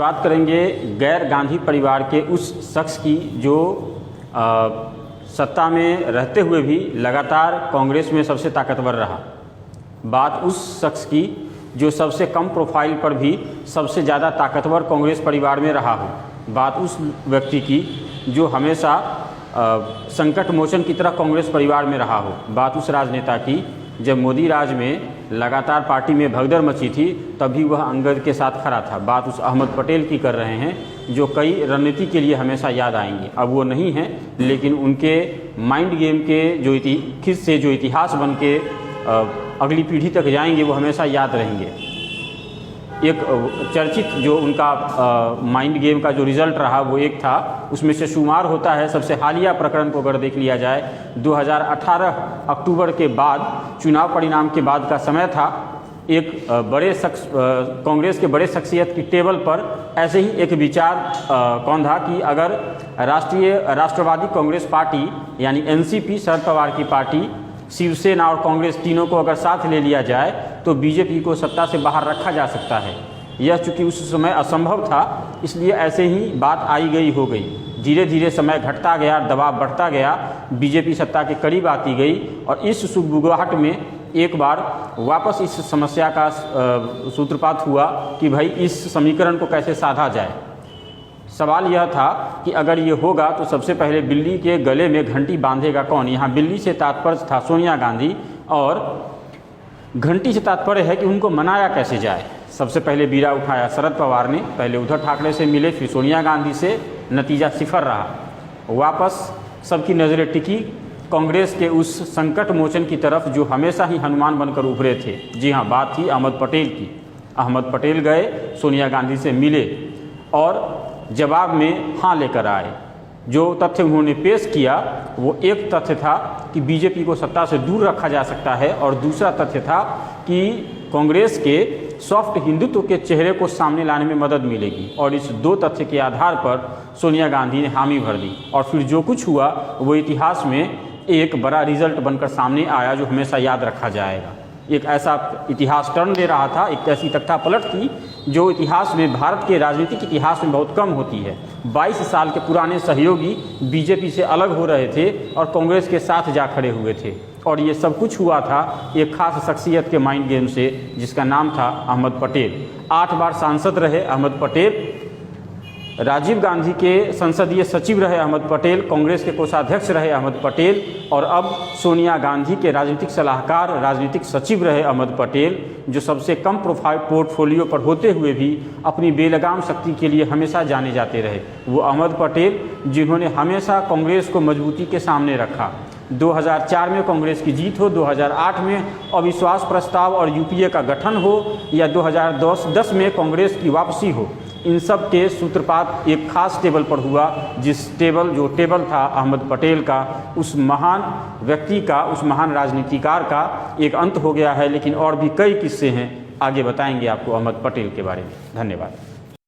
बात करेंगे गैर गांधी परिवार के उस शख्स की जो सत्ता में रहते हुए भी लगातार कांग्रेस में सबसे ताकतवर रहा। बात उस शख्स की जो सबसे कम प्रोफाइल पर भी सबसे ज़्यादा ताकतवर कांग्रेस परिवार में रहा हो। बात उस व्यक्ति की जो हमेशा संकट मोचन की तरह कांग्रेस परिवार में रहा हो। बात उस राजनेता की जब मोदी राज में लगातार पार्टी में भगदड़ मची थी तभी वह अंगद के साथ खड़ा था। बात उस अहमद पटेल की कर रहे हैं जो कई रणनीति के लिए हमेशा याद आएंगे। अब वो नहीं हैं, लेकिन उनके माइंड गेम के जो किस्से जो इतिहास बन के अगली पीढ़ी तक जाएंगे वो हमेशा याद रहेंगे। एक चर्चित जो उनका माइंड गेम का जो रिज़ल्ट रहा वो एक था, उसमें से शुमार होता है सबसे हालिया प्रकरण को अगर देख लिया जाए 2018 अक्टूबर के बाद चुनाव परिणाम के बाद का समय था। एक बड़े शख्स कांग्रेस के बड़े शख्सियत की टेबल पर ऐसे ही एक विचार कौंधा कि अगर राष्ट्रवादी कांग्रेस पार्टी यानी एनसीपी शरद पवार की पार्टी, शिवसेना और कांग्रेस तीनों को अगर साथ ले लिया जाए तो बीजेपी को सत्ता से बाहर रखा जा सकता है। यह चूँकि उस समय असंभव था, इसलिए ऐसे ही बात आई गई हो गई। धीरे धीरे समय घटता गया, दबाव बढ़ता गया, बीजेपी सत्ता के करीब आती गई और इस सुगबुगाहट में एक बार वापस इस समस्या का सूत्रपात हुआ कि भाई इस समीकरण को कैसे साधा जाए। सवाल यह था कि अगर ये होगा तो सबसे पहले बिल्ली के गले में घंटी बांधेगा कौन। यहाँ बिल्ली से तात्पर्य था सोनिया गांधी और घंटी से तात्पर्य है कि उनको मनाया कैसे जाए। सबसे पहले बीड़ा उठाया शरद पवार ने, पहले उद्धव ठाकरे से मिले, फिर सोनिया गांधी से, नतीजा सिफर रहा। वापस सबकी नज़रें टिकी कांग्रेस के उस संकट मोचन की तरफ जो हमेशा ही हनुमान बनकर उभरे थे। जी हाँ, बात थी अहमद पटेल की। अहमद पटेल गए, सोनिया गांधी से मिले और जवाब में हाँ लेकर आए। जो तथ्य उन्होंने पेश किया वो एक तथ्य था कि बीजेपी को सत्ता से दूर रखा जा सकता है और दूसरा तथ्य था कि कांग्रेस के सॉफ्ट हिंदुत्व के चेहरे को सामने लाने में मदद मिलेगी। और इस दो तथ्य के आधार पर सोनिया गांधी ने हामी भर दी और फिर जो कुछ हुआ वो इतिहास में एक बड़ा रिजल्ट बनकर सामने आया जो हमेशा याद रखा जाएगा। एक ऐसा इतिहास टर्न ले रहा था, एक ऐसी तख्तापलट थी जो इतिहास में, भारत के राजनीतिक इतिहास में बहुत कम होती है। 22 साल के पुराने सहयोगी बीजेपी से अलग हो रहे थे और कांग्रेस के साथ जा खड़े हुए थे और ये सब कुछ हुआ था एक खास शख्सियत के माइंड गेम से जिसका नाम था अहमद पटेल। 8 बार सांसद रहे अहमद पटेल, राजीव गांधी के संसदीय सचिव रहे अहमद पटेल, कांग्रेस के कोषाध्यक्ष रहे अहमद पटेल और अब सोनिया गांधी के राजनीतिक सलाहकार, राजनीतिक सचिव रहे अहमद पटेल, जो सबसे कम प्रोफाइल पोर्टफोलियो पर होते हुए भी अपनी बेलगाम शक्ति के लिए हमेशा जाने जाते रहे। वो अहमद पटेल जिन्होंने हमेशा कांग्रेस को मजबूती के सामने रखा। 2004 में कांग्रेस की जीत हो, 2008 में अविश्वास प्रस्ताव और यूपीए का गठन हो या 2010 में कांग्रेस की वापसी हो, इन सब के सूत्रपात एक खास टेबल पर हुआ जिस टेबल था अहमद पटेल का, उस महान व्यक्ति का, उस महान राजनीतिकार का एक अंत हो गया है। लेकिन और भी कई किस्से हैं, आगे बताएंगे आपको अहमद पटेल के बारे में। धन्यवाद।